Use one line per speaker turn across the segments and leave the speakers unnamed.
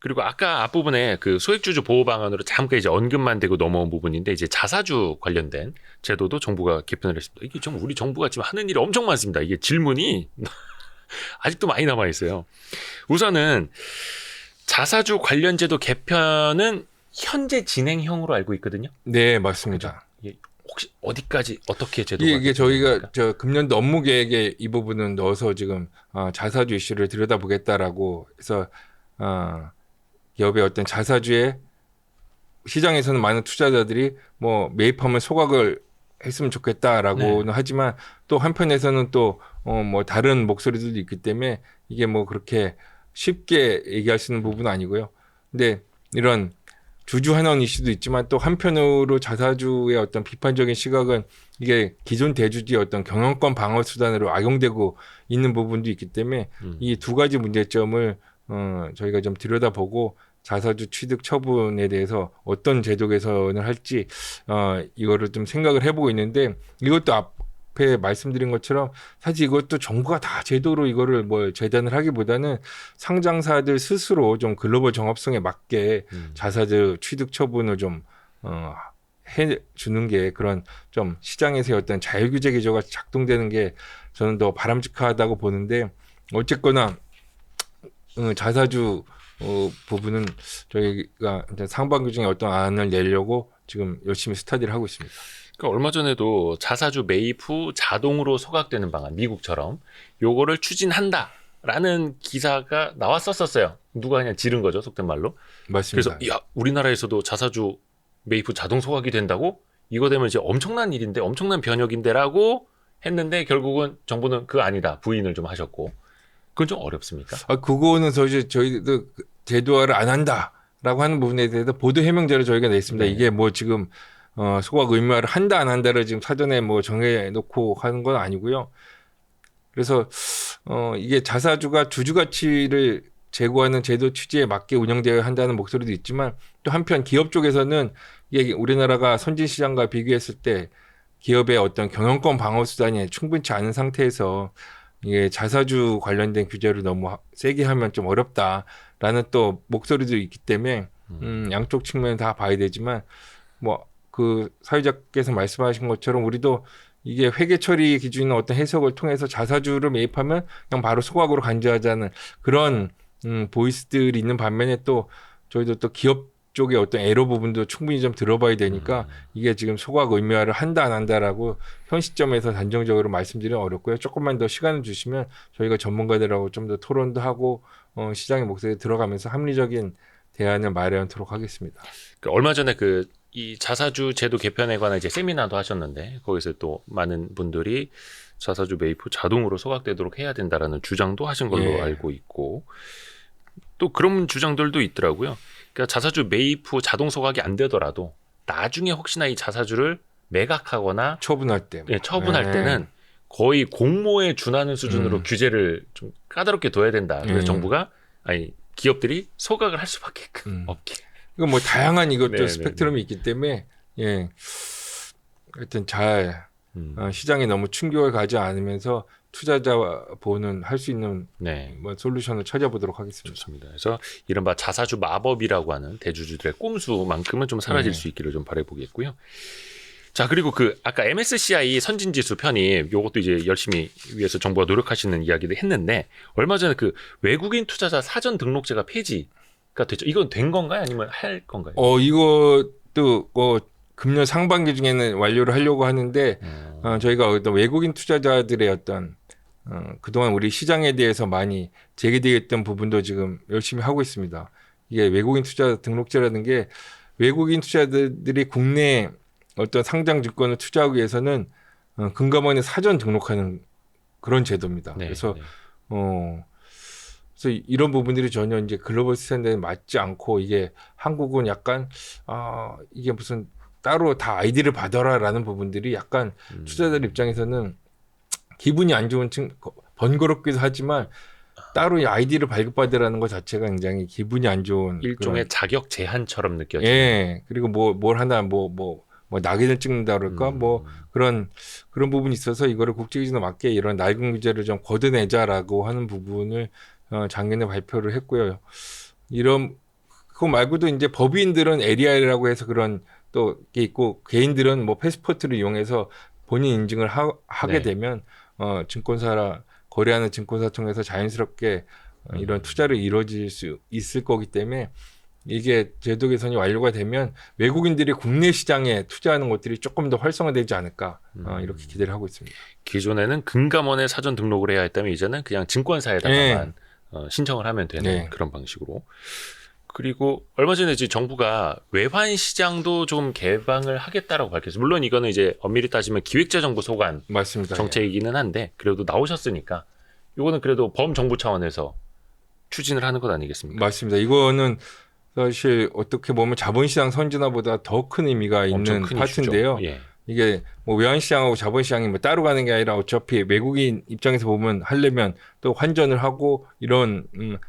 그리고 아까 앞부분에 그 소액주주 보호 방안으로 잠깐 이제 언급만 되고 넘어온 부분인데 이제 자사주 관련된 제도도 정부가 개편을 했습니다. 이게 좀 우리 정부가 지금 하는 일이 엄청 많습니다. 이게 질문이 아직도 많이 남아 있어요. 우선은 자사주 관련 제도 개편은 현재 진행형으로 알고 있거든요.
네, 맞습니다.
이게 혹시 어디까지 어떻게 제도가
이게 저희가
개편됩니까?
저 금년도 업무 계획에 이 부분은 넣어서 지금 자사주 이슈를 들여다보겠다라고 해서 기업의 어떤 자사주에 시장에서는 많은 투자자들이 뭐 매입하면 소각을 했으면 좋겠다라고는 하지만 또 한편에서는 또 뭐 다른 목소리들도 있기 때문에 이게 뭐 그렇게 쉽게 얘기할 수 있는 부분은 아니고요. 근데 이런 주주 환원 이슈도 있지만 또 한편으로 자사주의 어떤 비판적인 시각은 이게 기존 대주주의 어떤 경영권 방어 수단으로 악용되고 있는 부분도 있기 때문에 이 두 가지 문제점을 저희가 좀 들여다보고 자사주 취득 처분에 대해서 어떤 제도 개선을 할지 이거를 좀 생각을 해보고 있는데 이것도 앞에 말씀드린 것처럼 사실 이것도 정부가 다 제도로 이거를 뭐 재단을 하기보다는 상장사들 스스로 좀 글로벌 정합성에 맞게 자사주 취득 처분을 좀 해주는 게 그런 좀 시장에서의 어떤 자유규제 기조가 작동되는 게 저는 더 바람직하다고 보는데 어쨌거나 자사주 부분은 저희가 이제 상반기 중에 어떤 안을 내려고 지금 열심히 스터디를 하고 있습니다.
그러니까 얼마 전에도 자사주 매입 후 자동으로 소각되는 방안, 미국처럼 요거를 추진한다라는 기사가 나왔었어요. 누가 그냥 지른 거죠, 속된 말로.
맞습니다.
그래서 야, 우리나라에서도 자사주 매입 후 자동 소각이 된다고? 이거 되면 이제 엄청난 일인데, 엄청난 변혁인데라고 했는데 결국은 정부는 그거 아니다 부인을 좀 하셨고, 그건 좀 어렵습니까?
그거는 저희도 제도화를 안 한다라고 하는 부분에 대해서 보도 해명제를 저희가 냈습니다.
네.
이게 뭐 지금 소각 의무화를 한다 안 한다를 지금 사전에 뭐 정해놓고 하는 건 아니고요. 그래서 이게 자사주가 주주 가치를 제고하는 제도 취지에 맞게 운영되어야 한다는 목소리도 있지만 또 한편 기업 쪽에서는 이게 우리나라가 선진 시장과 비교했을 때 기업의 어떤 경영권 방어 수단이 충분치 않은 상태에서 이게 자사주 관련된 규제를 너무 세게 하면 좀 어렵다라는 또 목소리도 있기 때문에 양쪽 측면 다 봐야 되지만 뭐 그 사회자께서 말씀하신 것처럼 우리도 이게 회계 처리 기준이나 어떤 해석을 통해서 자사주를 매입하면 그냥 바로 소각으로 간주하자는 그런 보이스들이 있는 반면에 또 저희도 또 기업 쪽의 어떤 애로 부분도 충분히 좀 들어봐야 되니까 이게 지금 소각 의무화를 한다 안 한다라고 현 시점에서 단정적으로 말씀드리면 어렵고요. 조금만 더 시간을 주시면 저희가 전문가들하고 좀 더 토론도 하고 시장의 목소리에 들어가면서 합리적인 대안을 마련하도록 하겠습니다.
얼마 전에 이 자사주 제도 개편에 관한 이제 세미나도 하셨는데 거기서 또 많은 분들이 자사주 매입 후 자동으로 소각되도록 해야 된다라는 주장도 하신 걸로 알고 있고 또 그런 주장들도 있더라고요. 그러니까 자사주 매입 후 자동 소각이 안 되더라도 나중에 혹시나 이 자사주를 매각하거나
처분할 때.
처분할 때는 거의 공모에 준하는 수준으로 규제를 좀 까다롭게 둬야 된다. 그래서 정부가 기업들이 소각을 할 수밖에 없게.
이거 뭐 다양한 이것도
네네네.
스펙트럼이 있기 때문에 하여튼 잘 시장에 너무 충격을 가지 않으면서 투자자 보호는 할 수 있는 뭐 솔루션을 찾아보도록 하겠습니다.
좋습니다. 그래서 이른바 자사주 마법이라고 하는 대주주들의 꼼수만큼은 좀 사라질 수 있기를 좀 바라보겠고요. 자, 그리고 아까 MSCI 선진지수 편입, 요것도 이제 열심히 위해서 정부가 노력하시는 이야기를 했는데, 얼마 전에 외국인 투자자 사전 등록제가 폐지가 됐죠. 이건 된 건가요? 아니면 할 건가요?
이것도 금년 상반기 중에는 완료를 하려고 하는데, 저희가 어떤 외국인 투자자들의 어떤, 그동안 우리 시장에 대해서 많이 제기되어 있던 부분도 지금 열심히 하고 있습니다. 이게 외국인 투자 등록제라는 게 외국인 투자자들이 국내에 어떤 상장 증권을 투자하기 위해서는 금감원에 사전 등록하는 그런 제도입니다. 그래서 이런 부분들이 전혀 이제 글로벌 스탠다드에 맞지 않고 이게 한국은 약간 이게 무슨 따로 다 아이디를 받아라라는 부분들이 약간 투자자들 입장에서는 기분이 안 좋은 번거롭기도 하지만 따로 이 아이디를 발급받으라는 것 자체가 굉장히 기분이 안 좋은
일종의 자격 제한처럼 느껴져요.
그리고 뭘 하나 낙인을 찍는다 그럴까 그런 부분이 있어서 이거를 국제기준에 맞게 이런 낡은 규제를 좀 걷어내자라고 하는 부분을 작년에 발표를 했고요. 이런 그거 말고도 이제 법인들은 LEI라고 해서 그런 또 게 있고 개인들은 뭐 패스포트를 이용해서 본인 인증을 하게
네.
되면 증권사라 거래하는 증권사 통해서 자연스럽게 이런 투자를 이루어질 수 있을 거기 때문에 이게 제도 개선이 완료가 되면 외국인들이 국내 시장에 투자하는 것들이 조금 더 활성화되지 않을까 이렇게 기대를 하고 있습니다.
기존에는 금감원에 사전 등록을 해야 했다면 이제는 그냥 증권사에다가만 신청을 하면 되는
네.
그런 방식으로. 그리고 얼마 전에 이제 정부가 외환 시장도 좀 개방을 하겠다라고 밝혔어요. 물론 이거는 이제 엄밀히 따지면 기획재정부 소관
맞습니다.
정책이기는 한데 그래도 나오셨으니까 이거는 그래도 범정부 차원에서 추진을 하는 것 아니겠습니까?
맞습니다. 이거는 사실 어떻게 보면 자본시장 선진화보다 더 큰 의미가
엄청
있는
큰 이슈죠.
파트인데요.
예.
이게 뭐 외환시장하고 자본시장이 뭐 따로 가는 게 아니라 어차피 외국인 입장에서 보면 하려면 또 환전을 하고 이런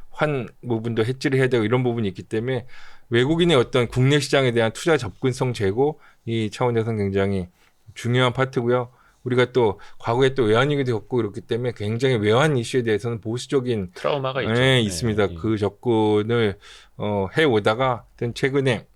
환 부분도 해지를 해야 되고 이런 부분이 있기 때문에 외국인의 어떤 국내 시장에 대한 투자 접근성 제고 이 차원에서는 굉장히 중요한 파트고요. 우리가 또 과거에 또 외환위기도 겪고 그렇기 때문에 굉장히 외환 이슈에 대해서는 보수적인
트라우마가 있죠.
있습니다.
예.
그 접근을 해오다가 최근에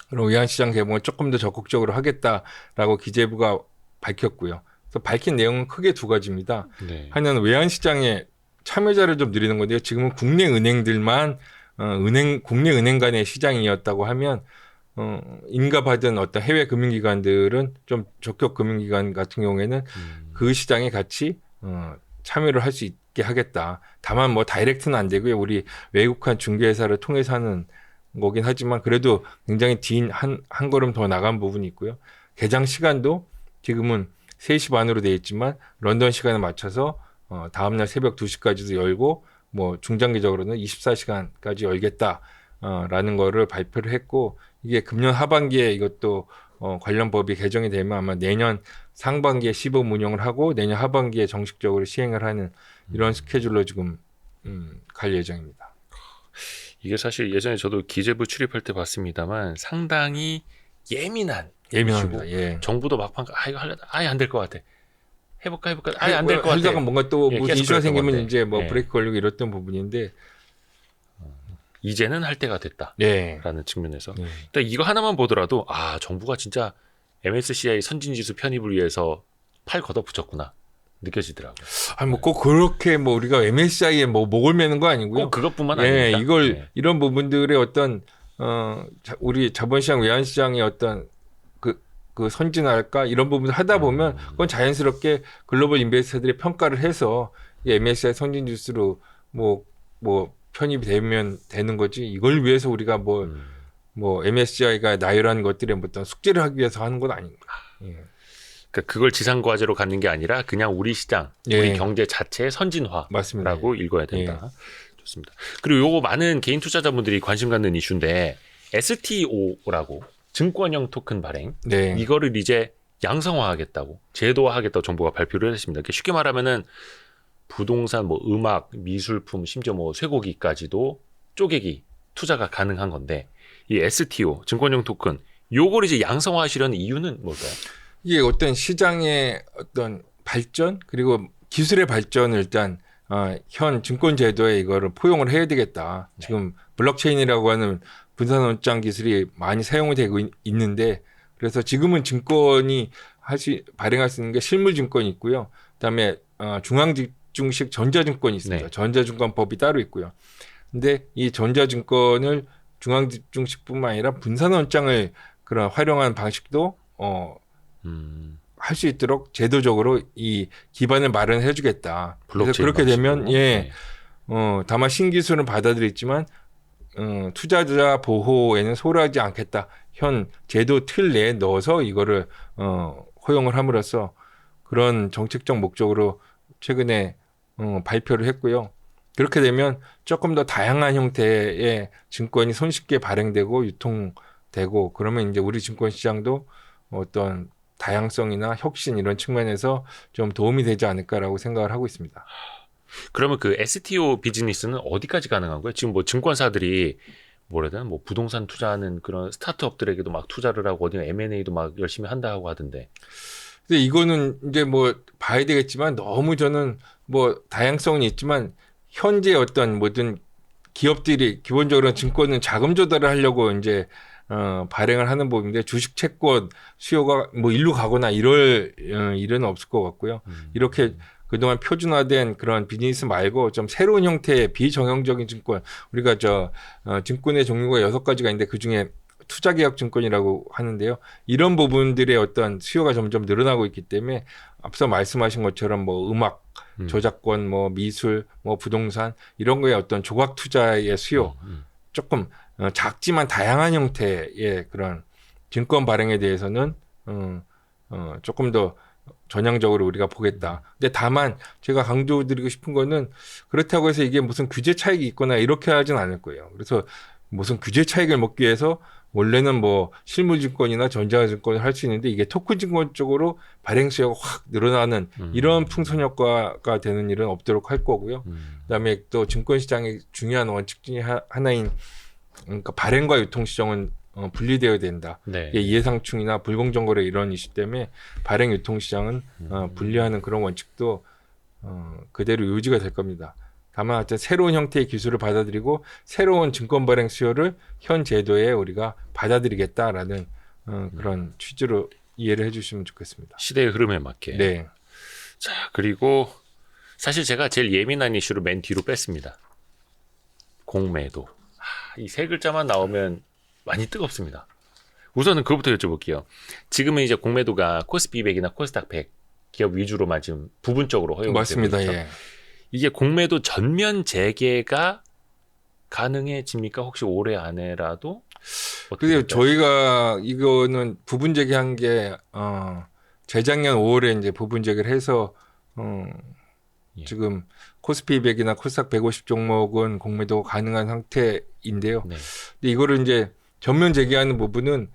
그런 외환시장 개방을 조금 더 적극적으로 하겠다라고 기재부가 밝혔고요. 그래서 밝힌 내용은 크게 두 가지입니다.
네.
하나는 외환시장의 참여자를 좀 늘리는 건데요. 지금은 국내 은행들만 국내 은행 간의 시장이었다고 하면 인가받은 어떤 해외 금융기관들은 좀 적격 금융기관 같은 경우에는 그 시장에 같이 참여를 할 수 있게 하겠다. 다만 뭐 다이렉트는 안 되고요. 우리 외국한 중개회사를 통해서 하는 거긴 하지만 그래도 굉장히 한 걸음 더 나간 부분이 있고요. 개장 시간도 지금은 3시 반으로 되어 있지만 런던 시간에 맞춰서 다음날 새벽 2시까지도 열고 뭐 중장기적으로는 24시간까지 열겠다라는 거를 발표를 했고 이게 금년 하반기에 이것도 관련 법이 개정이 되면 아마 내년 상반기에 시범 운영을 하고 내년 하반기에 정식적으로 시행을 하는 이런 스케줄로 지금 갈 예정입니다.
이게 사실 예전에 저도 기재부 출입할 때 봤습니다만 상당히 예민합니다.
예.
정부도 막판 이거 아예 안 될 것 같아. 해볼까 아예 안 될 것 같아.
하다가 뭔가 또
예,
무슨
계속
이슈가
그랬던
생기면
건데.
이제 뭐
예.
브레이크 걸리고 이랬던 부분인데
이제는 할 때가 됐다라는
예.
측면에서
예.
일단 이거 하나만 보더라도 정부가 진짜 MSCI 선진지수 편입을 위해서 팔 걷어붙였구나 느껴지더라고요.
아니 뭐 꼭 그렇게 뭐 우리가 MSCI에 뭐 목을 매는 거 아니고요.
꼭 그것뿐만
예,
아니니까.
이걸
예.
이런 부분들의 어떤 우리 자본시장 외환시장의 어떤 그 선진화할까 이런 부분을 하다 보면 그건 자연스럽게 글로벌 인베스터들이 평가를 해서 이 MSCI 선진지수로 뭐 편입이 되면 되는 거지. 이걸 위해서 우리가 뭐 MSCI가 나열한 것들의 어떤 숙제를 하기 위해서 하는 건 아닙니다. 예.
그러니까 그걸 지상과제로 갖는 게 아니라 그냥 우리 시장,
예.
우리 경제 자체의 선진화라고
맞습니다.
읽어야 된다. 좋습니다. 그리고 요거 많은 개인 투자자분들이 관심 갖는 이슈인데 STO라고 증권형 토큰 발행
네.
이거를 이제 양성화하겠다고 제도화하겠다고 정부가 발표를 했습니다. 쉽게 말하면은 부동산, 뭐 음악, 미술품, 심지어 뭐 쇠고기까지도 쪼개기 투자가 가능한 건데 이 STO 증권형 토큰 요걸 이제 양성화하시려는 이유는 뭘까요?
이게 어떤 시장의 어떤 발전 그리고 기술의 발전을 일단 현 증권 제도에 이거를 포용을 해야 되겠다.
네.
지금 블록체인이라고 하는 분산원장 기술이 많이 사용이 되고 있는데 그래서 지금은 증권이 발행할 수 있는 게 실물 증권이 있고요. 그다음에 중앙집중식 전자증권이 있습니다.
네.
전자증권법이 따로 있고요. 근데 이 전자증권을 중앙집중식뿐만 아니라 분산원장을 그런 활용한 방식도 할 수 있도록 제도적으로 이 기반을 마련해 주겠다. 그래서 그렇게 되면 다만 신기술은 받아들였지만 투자자 보호에는 소홀하지 않겠다. 현 제도 틀 내에 넣어서 이거를 허용을 함으로써 그런 정책적 목적으로 최근에 발표를 했고요. 그렇게 되면 조금 더 다양한 형태의 증권이 손쉽게 발행되고 유통되고 그러면 이제 우리 증권 시장도 어떤 다양성이나 혁신 이런 측면에서 좀 도움이 되지 않을까라고 생각을 하고 있습니다.
그러면 그 STO 비즈니스는 어디까지 가능한 거예요? 지금 뭐 증권사들이 뭐라 해야 되나 뭐 부동산 투자하는 그런 스타트업들에게도 막 투자를 하고 어디 M&A도 막 열심히 한다고 하던데.
근데 이거는 이제 뭐 봐야 되겠지만 너무 저는 뭐 다양성은 있지만 현재 어떤 모든 기업들이 기본적으로 증권은 자금 조달을 하려고 이제 발행을 하는 법인데 주식 채권 수요가 뭐 일로 가거나 이럴 일은 없을 것 같고요. 이렇게 그동안 표준화된 그런 비즈니스 말고 좀 새로운 형태의 비정형적인 증권, 우리가 증권의 종류가 6가지가 있는데 그중에 투자개혁증권이라고 하는데요. 이런 부분들의 어떤 수요가 점점 늘어나고 있기 때문에 앞서 말씀하신 것처럼 뭐 음악, 저작권, 뭐 미술, 뭐 부동산 이런 거에 어떤 조각 투자의 수요, 조금 작지만 다양한 형태의 그런 증권 발행에 대해서는 조금 더 전향적으로 우리가 보겠다. 근데 다만 제가 강조드리고 싶은 거는 그렇다고 해서 이게 무슨 규제 차익이 있거나 이렇게 하진 않을 거예요. 그래서 무슨 규제 차익을 먹기 위해서 원래는 뭐 실물증권이나 전자증권을 할 수 있는데 이게 토큰증권 쪽으로 발행 수요가 확 늘어나는 이런 풍선 효과가 되는 일은 없도록 할 거고요. 그다음에 또 증권시장의 중요한 원칙 중에 하나인 그러니까 발행과 유통시장은 분리되어야 된다.
네.
이해상충이나 불공정거래 이런 이슈 때문에 발행 유통시장은 분리하는 그런 원칙도 그대로 유지가 될 겁니다. 다만 하여튼 새로운 형태의 기술을 받아들이고 새로운 증권 발행 수요를 현 제도에 우리가 받아들이겠다라는 그런 취지로 이해를 해주시면 좋겠습니다.
시대의 흐름에 맞게.
네.
자, 그리고 사실 제가 제일 예민한 이슈를 맨 뒤로 뺐습니다. 공매도. 이 세 글자만 나오면 많이 뜨겁습니다. 우선은 그거부터 여쭤볼게요. 지금은 이제 공매도가 코스피 200이나 코스닥 100 기업 위주로만 지금 부분적으로 허용되고
맞습니다.
있죠.
예.
이게 공매도 전면 재개가 가능해집니까? 혹시 올해 안에라도?
근데 저희가 이거는 부분 제기한 게 재작년 5월에 이제 부분 제기를 해서
예.
지금 코스피 200이나 코스닥 150 종목은 공매도 가능한 상태인데요.
네.
근데 이거를 이제 전면 제기하는 부분은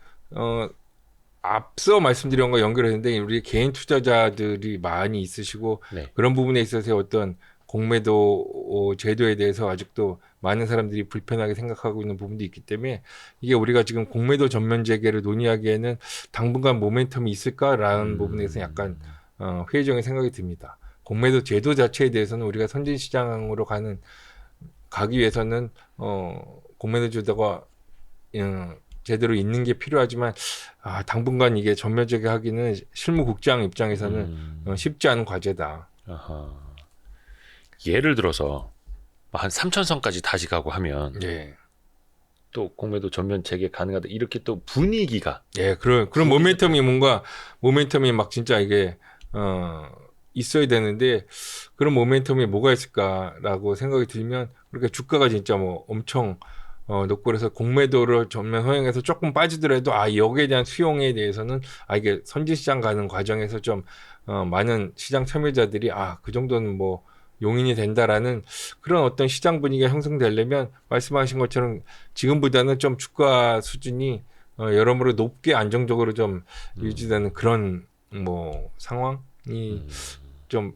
앞서 말씀드린 것과 연결했는데 우리 개인 투자자들이 많이 있으시고
네.
그런 부분에 있어서 어떤 공매도 제도에 대해서 아직도 많은 사람들이 불편하게 생각하고 있는 부분도 있기 때문에 이게 우리가 지금 공매도 전면 재개를 논의하기에는 당분간 모멘텀이 있을까라는 부분에서 약간 회의적인 생각이 듭니다. 공매도 제도 자체에 대해서는 우리가 선진 시장으로 가기 위해서는 공매도 제도가 제대로 있는 게 필요하지만 당분간 이게 전면 재개하기는 실무국장 입장에서는 쉽지 않은 과제다.
아하. 예를 들어서 한 3,000선까지 다시 가고 하면
예.
또 공매도 전면 재개 가능하다 이렇게 또 분위기가
그런 모멘텀이 막 진짜 이게 있어야 되는데 그런 모멘텀이 뭐가 있을까라고 생각이 들면 그렇게 주가가 진짜 뭐 엄청 높고 그래서 공매도를 전면 허용해서 조금 빠지더라도 여기에 대한 수용에 대해서는 이게 선진시장 가는 과정에서 좀 많은 시장 참여자들이 그 정도는 뭐 용인이 된다라는 그런 어떤 시장 분위기가 형성되려면 말씀하신 것처럼 지금보다는 좀 주가 수준이 여러모로 높게 안정적으로 좀 유지되는 그런 뭐 상황이 좀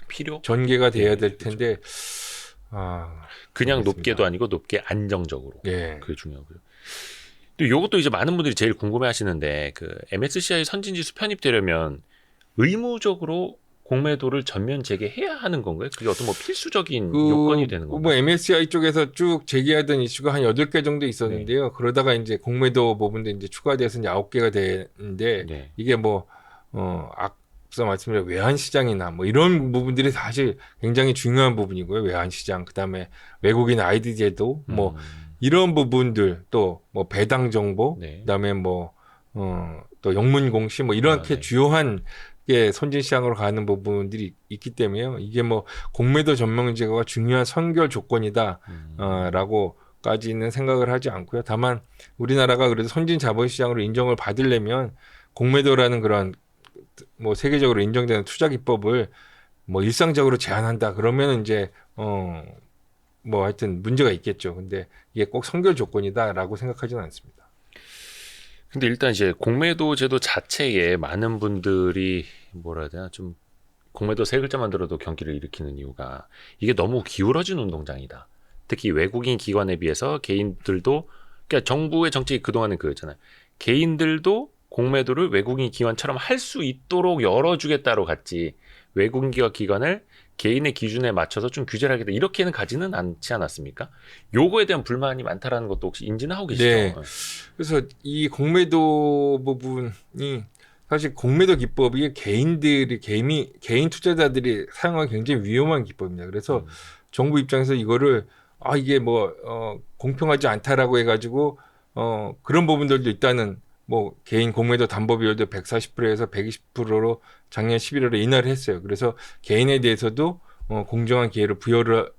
필요?
전개가 돼야 될
그렇죠.
텐데
그냥
알겠습니다.
높게도 아니고 높게 안정적으로.
예.
그게 중요하고요. 또 이것도 이제 많은 분들이 제일 궁금해 하시는데 그 MSCI 선진지수 편입되려면 의무적으로 공매도를 전면 재개해야 하는 건가요? 그게 어떤 뭐 필수적인 요건이 되는 건가요?
뭐 MSCI 쪽에서 쭉 제기하던 이슈가 한 8개 정도 있었는데요. 그러다가 이제 공매도 부분도 이제 추가돼서 이제 9개가 되는데
네.
이게 뭐 앞서 말씀드린 외환 시장이나 뭐 이런 부분들이 사실 굉장히 중요한 부분이고요. 외환 시장, 그다음에 외국인 아이디 제도 뭐 이런 부분들 또 뭐 배당 정보,
네.
그다음에 뭐 또 영문 공시 뭐 이렇게
네.
주요한 게 선진 시장으로 가는 부분들이 있기 때문에요. 이게 뭐 공매도 전면 제거가 중요한 선결 조건이다 라고까지는 생각을 하지 않고요. 다만 우리나라가 그래도 선진 자본 시장으로 인정을 받으려면 공매도라는 그런 뭐 세계적으로 인정되는 투자 기법을 뭐 일상적으로 제한한다 그러면 이제 뭐 하여튼 문제가 있겠죠. 근데 이게 꼭 선결 조건이다라고 생각하지는 않습니다.
근데 일단 이제 공매도 제도 자체에 많은 분들이 뭐라 해야 되나 좀 공매도 세 글자만 들어도 경기를 일으키는 이유가 이게 너무 기울어진 운동장이다. 특히 외국인 기관에 비해서 개인들도 그러니까 정부의 정책이 그동안은 그거였잖아요. 개인들도 공매도를 외국인 기관처럼 할 수 있도록 열어주겠다로 갔지 외국인 기관을 개인의 기준에 맞춰서 좀 규제를 하겠다 이렇게는 가지는 않지 않았습니까? 요거에 대한 불만이 많다라는 것도 혹시 인지는 하고 계시죠?
네. 그래서 이 공매도 부분이 사실 공매도 기법이 개인 투자자들이 사용하기 굉장히 위험한 기법입니다. 그래서 정부 입장에서 이거를 이게 공평하지 않다라고 해가지고 그런 부분들도 있다는 뭐 개인 공매도 담보 비율도 140%에서 120%로 작년 11월에 인하를 했어요. 그래서 개인에 대해서도 공정한 기회를 부여를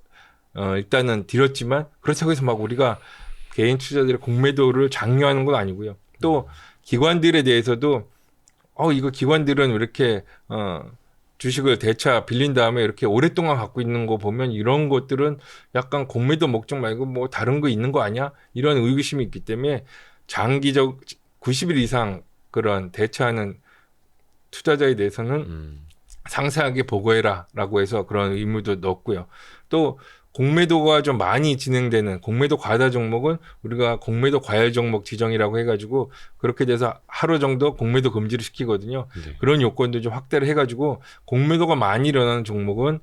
일단은 드렸지만 그렇다고 해서 막 우리가 개인 투자자들의 공매도를 장려하는 건 아니고요. 또 기관들에 대해서도 이거 기관들은 왜 이렇게 주식을 대차 빌린 다음에 이렇게 오랫동안 갖고 있는 거 보면 이런 것들은 약간 공매도 목적 말고 뭐 다른 거 있는 거 아니야? 이런 의구심이 있기 때문에 장기적 90일 이상 그런 대차하는 투자자에 대해서는 상세하게 보고해라라고 해서 그런 의무도 넣었고요. 또 공매도가 좀 많이 진행되는 공매도 과다 종목은 우리가 공매도 과열 종목 지정이라고 해가지고 그렇게 돼서 하루 정도 공매도 금지를 시키거든요.
네.
그런 요건도 좀 확대를 해가지고 공매도가 많이 일어나는 종목은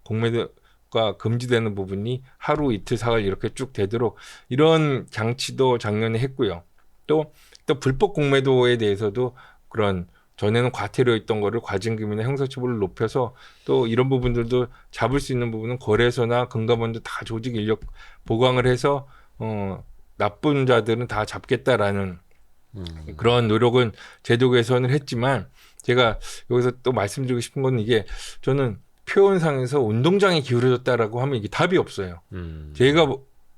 공매도가 금지되는 부분이 하루 이틀 사흘 이렇게 쭉 되도록 이런 장치도 작년에 했고요. 또 불법 공매도에 대해서도 그런 전에는 과태료 있던 거를 과징금이나 형사처벌을 높여서 또 이런 부분들도 잡을 수 있는 부분은 거래소나 금감원도 다 조직 인력 보강을 해서 나쁜 자들은 다 잡겠다라는 그런 노력은 제도 개선을 했지만 제가 여기서 또 말씀드리고 싶은 건 이게 저는 표현상에서 운동장에 기울어졌다라고 하면 이게 답이 없어요. 제가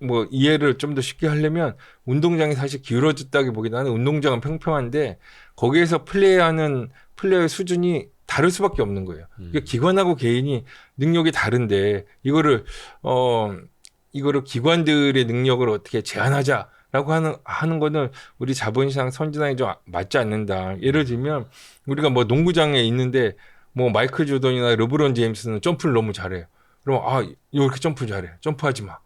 뭐 이해를 좀 더 쉽게 하려면 운동장이 사실 기울어졌다기보다는 운동장은 평평한데 거기에서 플레이하는 플레이의 수준이 다를 수밖에 없는 거예요. 그러니까 기관하고 개인이 능력이 다른데 이거를 기관들의 능력을 어떻게 제한하자라고 하는 거는 우리 자본시장 선진화에 좀 맞지 않는다. 예를 들면 우리가 뭐 농구장에 있는데 뭐 마이클 조던이나 르브론 제임스는 점프를 너무 잘해요. 그럼 이렇게 점프 잘해. 점프하지 마.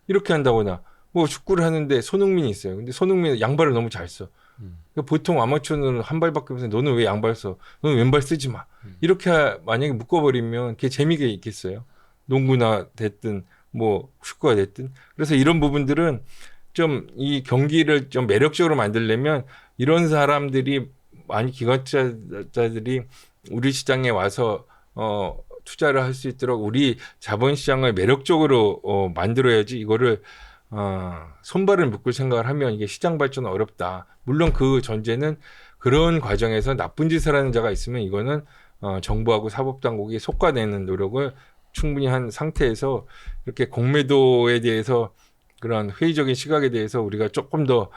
이렇게 한다거나 뭐 축구를 하는데 손흥민이 있어요. 근데 손흥민은 양발을 너무 잘 써. 그러니까 보통 아마추어는 한 발밖에 없어요. 너는 왜 양발 써? 너는 왼발 쓰지 마. 이렇게 만약에 묶어버리면 그게 재미가 있겠어요. 농구나 됐든 뭐 축구가 됐든. 그래서 이런 부분들은 좀 이 경기를 좀 매력적으로 만들려면 이런 사람들이 많이 기관 투자자들이 우리 시장에 와서 투자를 할 수 있도록 우리 자본시장을 매력적으로 만들어야지 이거를 손발을 묶을 생각을 하면 이게 시장 발전은 어렵다. 물론 그 전제는 그런 과정에서 나쁜 짓을 하는 자가 있으면 이거는 정부하고 사법당국이 속과내는 노력을 충분히 한 상태에서 이렇게 공매도에 대해서 그런 회의적인 시각에 대해서 우리가 조금 더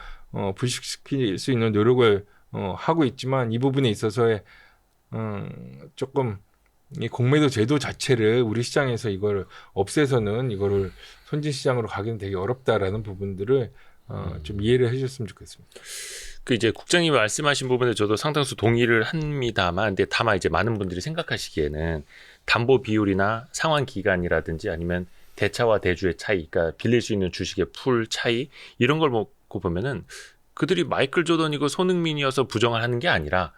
불식시킬 수 있는 노력을 하고 있지만 이 부분에 있어서의 조금 이 공매도 제도 자체를 우리 시장에서 이걸 없애서는 이거를 선진 시장으로 가기는 되게 어렵다라는 부분들을 좀 이해를 해주셨으면 좋겠습니다.
그 이제 국장님이 말씀하신 부분에 저도 상당수 동의를 합니다만, 근데 다만 이제 많은 분들이 생각하시기에는 담보 비율이나 상환 기간이라든지 아니면 대차와 대주의 차이, 그러니까 빌릴 수 있는 주식의 풀 차이 이런 걸 보고 보면은 그들이 마이클 조던이고 손흥민이어서 부정을 하는 게 아니라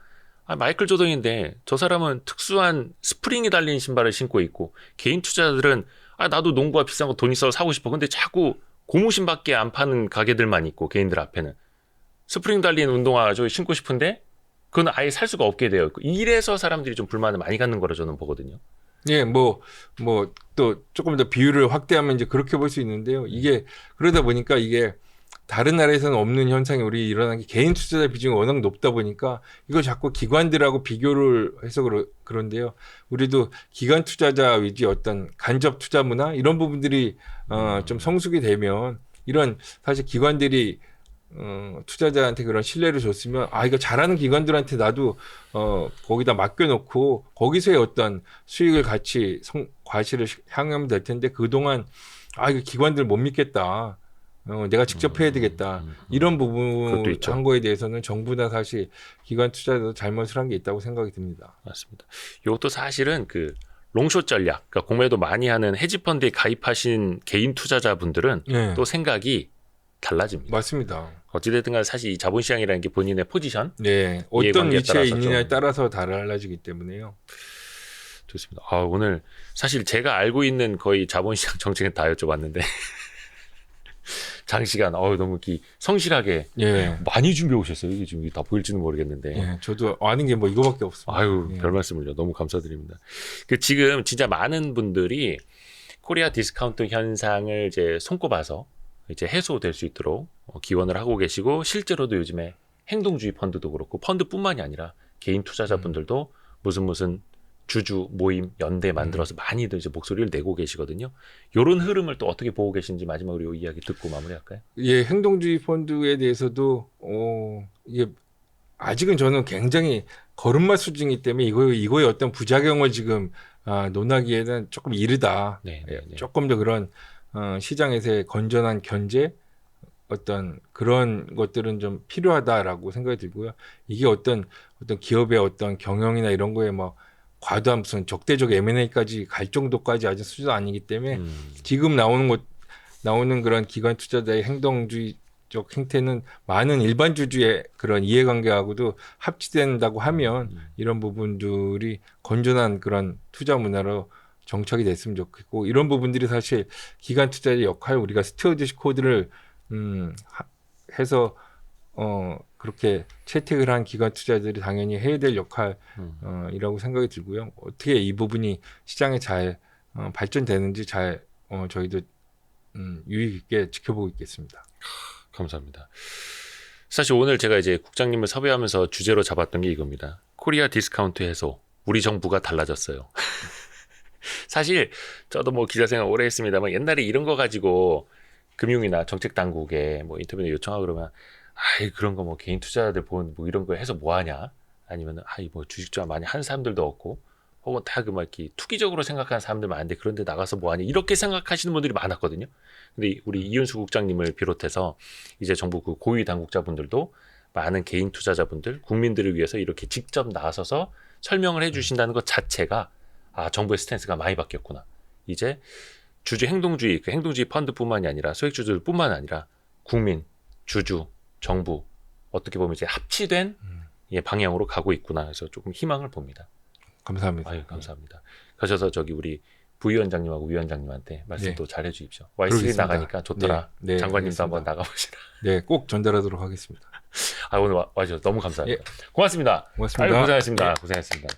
마이클 조던인데 저 사람은 특수한 스프링이 달린 신발을 신고 있고 개인 투자자들은 나도 농구화 비싼 거 돈 있어 사고 싶어. 근데 자꾸 고무신밖에 안 파는 가게들만 있고 개인들 앞에는 스프링 달린 운동화 저 신고 싶은데 그건 아예 살 수가 없게 되어 있고 이래서 사람들이 좀 불만을 많이 갖는 거라 저는 보거든요.
예, 또 조금 더 비율을 확대하면 이제 그렇게 볼 수 있는데요. 이게 그러다 보니까 이게 다른 나라에서는 없는 현상이 우리 일어난 게 개인 투자자 비중이 워낙 높다 보니까 이걸 자꾸 기관들하고 비교를 해서 그런데요. 우리도 기관 투자자 위주의 어떤 간접 투자 문화 이런 부분들이 좀 성숙이 되면 이런 사실 기관들이 투자자한테 그런 신뢰를 줬으면 이거 잘하는 기관들한테 나도 거기다 맡겨놓고 거기서의 어떤 수익을 같이 과실을 향하면 될 텐데 그동안 이거 기관들 못 믿겠다. 내가 직접 해야 되겠다. 이런 부분 한 거에 대해서는 정부나 사실 기관 투자자도 잘못을 한 게 있다고 생각이 듭니다.
맞습니다. 이것도 사실은 그 롱숏 전략, 그러니까 공매도 많이 하는 헤지펀드에 가입하신 개인 투자자분들은
네.
또 생각이 달라집니다.
맞습니다.
어찌됐든 간에 사실 이 자본시장이라는 게 본인의 포지션,
네, 어떤 위치에
따라서
있느냐에
좀
따라서 달라지기 때문에요.
좋습니다. 아, 오늘 사실 제가 알고 있는 거의 자본시장 정책은 다 여쭤봤는데 장시간 너무 이렇게 성실하게
예.
많이 준비해 오셨어요. 이게 지금 다 보일지는 모르겠는데.
예, 저도 아는 게 뭐 이거밖에 없습니다.
아유,
예.
별 말씀을요. 너무 감사드립니다. 지금 진짜 많은 분들이 코리아 디스카운트 현상을 이제 손꼽아서 이제 해소될 수 있도록 기원을 하고 계시고, 실제로도 요즘에 행동주의 펀드도 그렇고 펀드뿐만이 아니라 개인 투자자분들도 무슨 주주 모임 연대 만들어서 많이들 이제 목소리를 내고 계시거든요. 이런 흐름을 또 어떻게 보고 계신지 마지막으로 이 이야기 듣고 마무리할까요?
예, 행동주의 펀드에 대해서도 이게 아직은 저는 굉장히 걸음마 수준이기 때문에 이거의 어떤 부작용을 지금 논하기에는 조금 이르다.
네,
예,
네, 네.
조금 더 그런 시장에서의 건전한 견제 어떤 그런 것들은 좀 필요하다라고 생각이 들고요. 이게 어떤 기업의 어떤 경영이나 이런 거에 뭐 과도한 무슨 적대적 M&A까지 갈 정도까지 아직 수준 아니기 때문에 지금 나오는 그런 기관 투자자의 행동주의적 행태는 많은 일반 주주의 그런 이해관계하고도 합치된다고 하면 이런 부분들이 건전한 그런 투자 문화로 정착이 됐으면 좋겠고, 이런 부분들이 사실 기관 투자의 역할, 우리가 스튜어드십 코드를 해서 그렇게 채택을 한 기관 투자자들이 당연히 해야 될 역할이라고 생각이 들고요. 어떻게 이 부분이 시장에 잘 발전되는지 잘 저희도 유의 깊게 지켜보고 있겠습니다.
감사합니다. 사실 오늘 제가 이제 국장님을 섭외하면서 주제로 잡았던 게 이겁니다. 코리아 디스카운트 해소. 우리 정부가 달라졌어요. 사실 저도 뭐 기자 생활 오래 했습니다만 옛날에 이런 거 가지고 금융이나 정책 당국에 뭐 인터뷰에 요청하고 그러면 그런 거 뭐 개인 투자자들 보는 뭐 이런 거 해서 뭐 하냐? 아니면은 뭐 주식 투자 많이 하는 사람들도 없고, 혹은 다 그 막 이렇게 투기적으로 생각하는 사람들 많은데 그런데 나가서 뭐 하냐? 이렇게 생각하시는 분들이 많았거든요. 근데 우리 이윤수 국장님을 비롯해서 이제 정부 그 고위 당국자분들도 많은 개인 투자자분들, 국민들을 위해서 이렇게 직접 나서서 설명을 해주신다는 것 자체가 정부의 스탠스가 많이 바뀌었구나. 이제 주주 행동주의, 그 행동주의 펀드뿐만이 아니라 소액주주들뿐만 아니라 국민, 주주, 정부 어떻게 보면 이제 합치된 방향으로 가고 있구나 해서 조금 희망을 봅니다.
감사합니다.
감사합니다. 가셔서 우리 부위원장님하고 위원장님한테 말씀 또 잘 해주십시오. Y3
그러겠습니다.
나가니까 좋더라.
네,
장관님도
알겠습니다.
한번 나가보시라.
네, 꼭 전달하도록 하겠습니다.
오늘 와주셔서 너무 감사합니다. 고맙습니다.
고맙습니다.
고생하셨습니다. 고생하셨습니다.